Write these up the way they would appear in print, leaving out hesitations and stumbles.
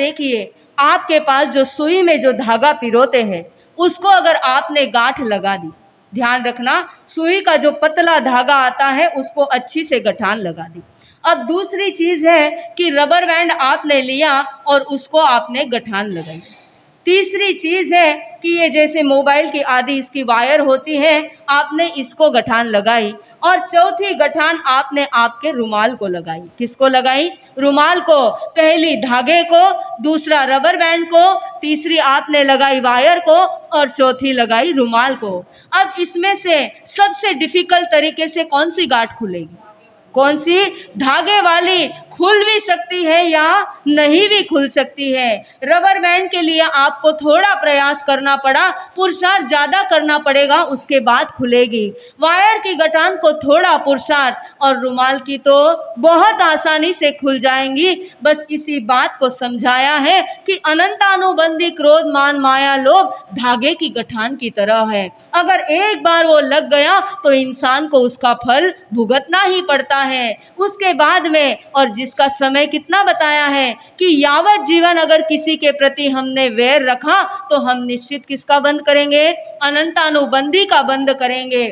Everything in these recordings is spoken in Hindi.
देखिए, आपके पास जो सुई में जो धागा पिरोते हैं उसको अगर आपने गांठ लगा दी, ध्यान रखना, सुई का जो पतला धागा आता है उसको अच्छी से गठान लगा दी। अब दूसरी चीज है कि रबर बैंड आपने लिया और उसको आपने गठान लगाई। तीसरी चीज है कि ये जैसे मोबाइल की आदि इसकी वायर होती है, आपने इसको गठान लगाई। और चौथी गठान आपने आपके रुमाल को लगाई। किसको लगाई? रुमाल को। पहली धागे को, दूसरा रबर बैंड को, तीसरी आपने लगाई वायर को और चौथी लगाई रुमाल को। अब इसमें से सबसे डिफिकल्ट तरीके से कौन सी गांठ खुलेगी? कौन सी? धागे वाली। खुल भी सकती है या नहीं भी खुल सकती है। रबर बैंड के लिए आपको थोड़ा प्रयास करना पड़ा, पुरुषार्थ ज्यादा करना पड़ेगा, उसके बाद खुलेगी। वायर की गठान को थोड़ा पुरुषार्थ और रुमाल की तो बहुत आसानी से खुल जाएंगी। बस इसी बात को समझाया है कि अनंतानुबंधी क्रोध मान माया लोभ धागे की गठान की तरह है। अगर एक बार वो लग गया तो इंसान को उसका फल भुगतना ही पड़ता है। उसके बाद में, और जिसका समय कितना बताया है कि यावत जीवन अगर किसी के प्रति हमने वैर रखा तो हम निश्चित किसका बंद करेंगे? अनंतानुबंधी का बंद करेंगे।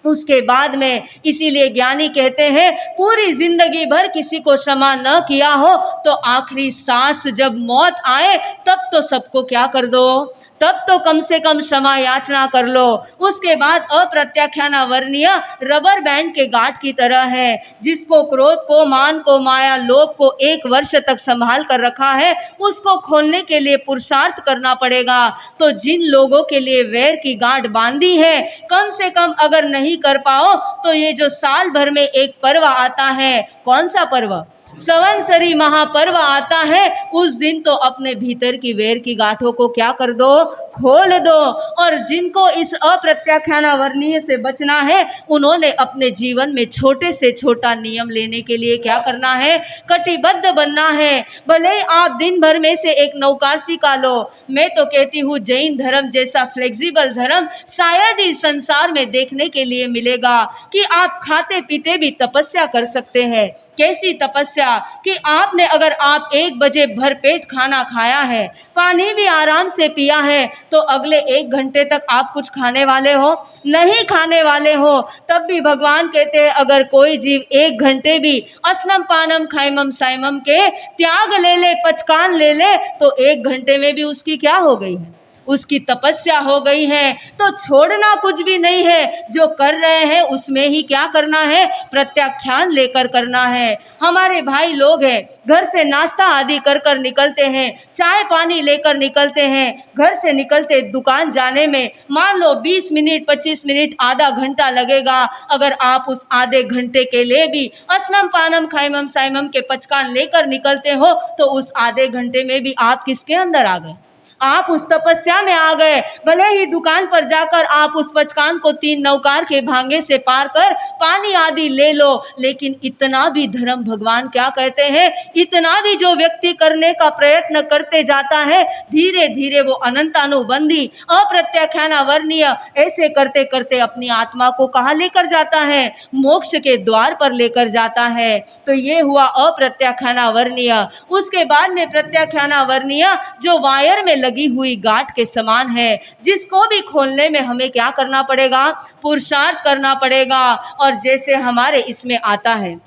उसके बाद में इसीलिए ज्ञानी कहते हैं, पूरी जिंदगी भर किसी को क्षमा न किया हो तो आखिरी सांस जब मौत आए तब तो सबको क्या कर दो, तब तो कम से कम क्षमा याचना कर लो। उसके बाद अप्रत्याख्याना वर्णीय रबर बैंड के गांठ की तरह है, जिसको क्रोध को, मान को, माया लोभ को 1 वर्ष तक संभाल कर रखा है, उसको खोलने के लिए पुरुषार्थ करना पड़ेगा। तो जिन लोगों के लिए वैर की गांठ बांधी है, कम से कम अगर नहीं कर पाओ तो ये जो साल भर में एक पर्व आता है, कौन सा पर्व? संवत्सरी महापर्व आता है, उस दिन तो अपने भीतर की वैर की गांठों को क्या कर दो? खोल दो। और जिनको इस अप्रत्याख्याना वर्णीय से बचना है, उन्होंने अपने जीवन में छोटे से छोटा नियम लेने के लिए क्या करना है? कटिबद्ध बनना है। भले ही आप दिन भर में से एक नौकासी का लो, मैं तो कहती हूँ जैन धर्म जैसा फ्लेक्सिबल धर्म शायद ही संसार में देखने के लिए मिलेगा कि आप खाते पीते भी तपस्या कर सकते हैं। कैसी तपस्या? कि आपने अगर आप 1 बजे भरपेट खाना खाया है, पानी भी आराम से पिया है, तो अगले 1 घंटे तक आप कुछ खाने वाले हो? नहीं खाने वाले हो। तब भी भगवान कहते हैं अगर कोई जीव 1 घंटे भी अस्नम पानम खाइमम साइमम के त्याग ले ले, पचकान ले ले, तो 1 घंटे में भी उसकी क्या हो गई है? उसकी तपस्या हो गई है। तो छोड़ना कुछ भी नहीं है, जो कर रहे हैं उसमें ही क्या करना है? प्रत्याख्यान लेकर करना है। हमारे भाई लोग हैं, घर से नाश्ता आदि कर कर निकलते हैं, चाय पानी लेकर निकलते हैं, घर से निकलते दुकान जाने में मान लो 20 मिनट 25 मिनट आधा घंटा लगेगा। अगर आप उस आधे घंटे के लिए भी अस्नम पानम खाइमम साइमम के पचकान लेकर निकलते हो तो उस आधे घंटे में भी आप किसके अंदर आ गए? आप उस तपस्या में आ गए। भले ही दुकान पर जाकर आप उस पचकान को 3 नौकार के भांगे से पार कर पानी आदि ले लो, लेकिन इतना भी धर्म भगवान क्या कहते हैं? इतना भी जो व्यक्ति करने का प्रयत्न करते जाता है, धीरे धीरे वो अनंतानुबंधी अप्रत्याख्याना वर्णीय ऐसे करते करते अपनी आत्मा को कहाँ लेकर जाता है? मोक्ष के द्वार पर लेकर जाता है। तो ये हुआ अप्रत्याख्याना वर्णीय। उसके बाद में प्रत्याख्याना वर्णीय जो वायर में लगी हुई गांठ के समान है, जिसको भी खोलने में हमें क्या करना पड़ेगा? पुरुषार्थ करना पड़ेगा। और जैसे हमारे इसमें आता है,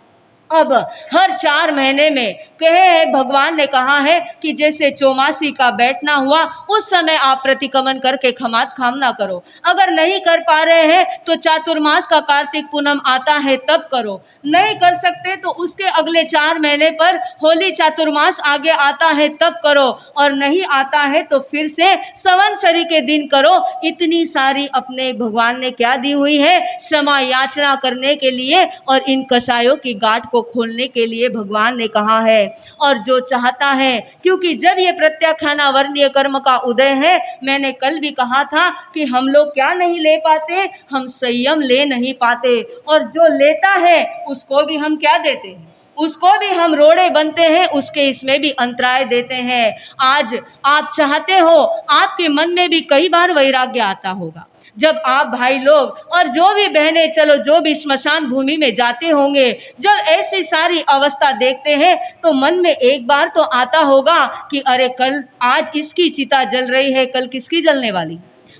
अब हर 4 महीने में कहे है, भगवान ने कहा है कि जैसे चौमासी का बैठना हुआ उस समय आप प्रतिक्रमण करके खमात खामना करो। अगर नहीं कर पा रहे हैं तो चातुर्मास का कार्तिक पूनम आता है तब करो। नहीं कर सकते तो उसके अगले 4 महीने पर होली चातुर्मास आगे आता है तब करो। और नहीं आता है तो फिर से संवत्सरी के दिन करो। इतनी सारी अपने भगवान ने क्या दी हुई है? क्षमा याचना करने के लिए और इन कषायों की गांठ को खोलने के लिए भगवान ने कहा है। और जो चाहता है, क्योंकि जब ये प्रत्याख्याना वर्णीय कर्म का उदय है, मैंने कल भी कहा था कि हम लोग क्या नहीं ले पाते? हम संयम ले नहीं पाते। और जो लेता है उसको भी हम क्या देते हैं? उसको भी हम रोड़े बनते हैं, उसके इसमें भी अंतराय देते हैं। आज आप चाहते हो, आपके मन में भी कई बार वैराग्य आता होगा, जब आप भाई लोग और जो भी बहनें, चलो जो भी श्मशान भूमि में जाते होंगे, जब ऐसी सारी अवस्था देखते हैं तो मन में एक बार तो आता होगा कि अरे कल, आज इसकी चिता जल रही है, कल किसकी जलने वाली,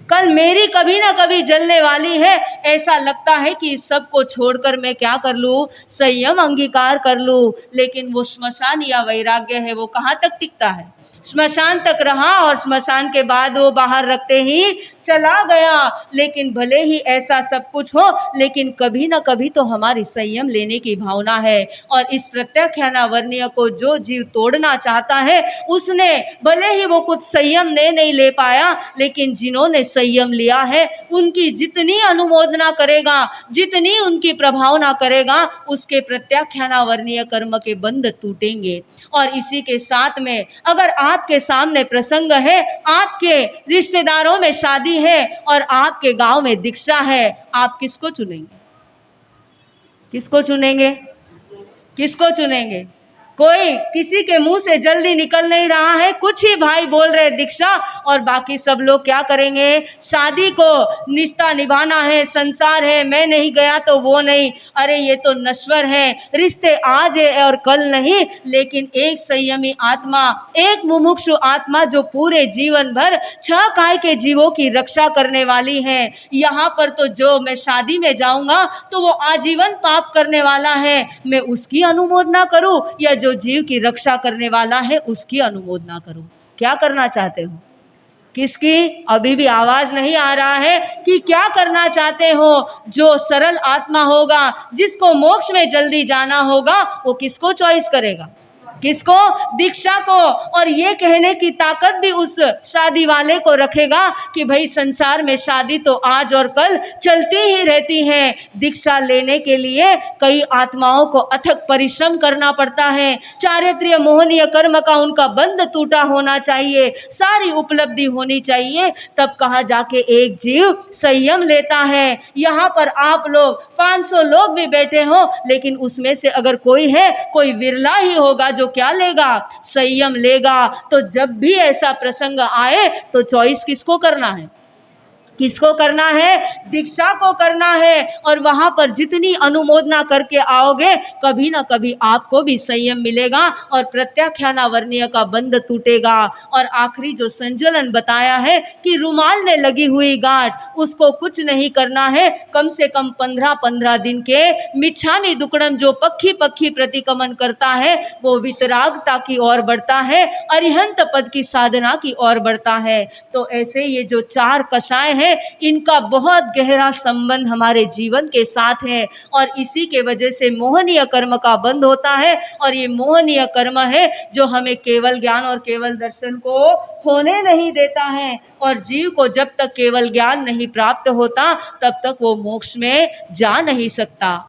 कल मेरी कभी ना कभी जलने वाली है। ऐसा लगता है कि इस सब को छोड़कर मैं क्या कर लूं, संयम अंगीकार कर लूं। लेकिन वो श्मशान या वैराग्य है, वो कहाँ तक टिकता है? श्मशान तक रहा और श्मशान के बाद वो बाहर रखते ही चला गया। लेकिन भले ही ऐसा सब कुछ हो, लेकिन कभी ना कभी तो हमारी संयम लेने की भावना है। और इस प्रत्याख्यानावर्णीय को जो जीव तोड़ना चाहता है, उसने भले ही वो कुछ संयम नहीं ले पाया, लेकिन जिन्होंने संयम लिया है उनकी जितनी अनुमोदना करेगा, जितनी उनकी प्रभावना करेगा, उसके प्रत्याख्यानावर्णीय कर्म के बंध टूटेंगे। और इसी के साथ में अगर आपके सामने प्रसंग है, आपके रिश्तेदारों में शादी है और आपके गांव में दीक्षा है, आप किसको चुनेंगे? किसको चुनेंगे? किसको चुनेंगे? कोई किसी के मुंह से जल्दी निकल नहीं रहा है, कुछ ही भाई बोल रहे दीक्षा, और बाकी सब लोग क्या करेंगे? शादी को निष्ठा निभाना है, संसार है, मैं नहीं गया तो वो नहीं, अरे ये तो नश्वर है, रिश्ते आज है और कल नहीं। लेकिन एक संयमी आत्मा, एक मुमुक्षु आत्मा जो पूरे जीवन भर 6 काय के जीवों की रक्षा करने वाली है, यहाँ पर तो जो मैं शादी में जाऊंगा तो वो आजीवन पाप करने वाला है, मैं उसकी अनुमोदना करूं या जो जीव की रक्षा करने वाला है उसकी अनुमोदना करूं? क्या करना चाहते हो? किसकी? अभी भी आवाज नहीं आ रहा है कि क्या करना चाहते हो? जो सरल आत्मा होगा, जिसको मोक्ष में जल्दी जाना होगा, वो किसको चॉइस करेगा? किसको? दीक्षा को। और ये कहने की ताकत भी उस शादी वाले को रखेगा कि भाई संसार में शादी तो आज और कल चलती ही रहती है। दीक्षा लेने के लिए कई आत्माओं को अथक परिश्रम करना पड़ता है, चारित्र्य मोहनीय कर्म का उनका बंध टूटा होना चाहिए, सारी उपलब्धि होनी चाहिए, तब कहाँ जाके एक जीव संयम लेता है। यहाँ पर आप लोग 500 लोग भी बैठे हो, लेकिन उसमें से अगर कोई है, कोई विरला ही होगा जो क्या लेगा? संयम लेगा। तो जब भी ऐसा प्रसंग आए तो चॉइस किसको करना है? किसको करना है? दीक्षा को करना है। और वहां पर जितनी अनुमोदना करके आओगे, कभी ना कभी आपको भी संयम मिलेगा और प्रत्याख्यानावर्णीय का बंध टूटेगा। और आखिरी जो संजलन बताया है कि रुमाल में लगी हुई गांठ, उसको कुछ नहीं करना है, कम से कम 15-15 दिन के मिच्छामी दुक्कडम जो पक्षी पक्षी प्रतिक्रमण करता है, वो वितरागता की ओर बढ़ता है, अरिहंत पद की साधना की ओर बढ़ता है। तो ऐसे ये जो 4 कषाय हैं, इनका बहुत गहरा संबंध हमारे जीवन के साथ है। और इसी के वजह से मोहनीय कर्म का बंध होता है। और ये मोहनीय कर्म है जो हमें केवल ज्ञान और केवल दर्शन को होने नहीं देता है। और जीव को जब तक केवल ज्ञान नहीं प्राप्त होता, तब तक वो मोक्ष में जा नहीं सकता।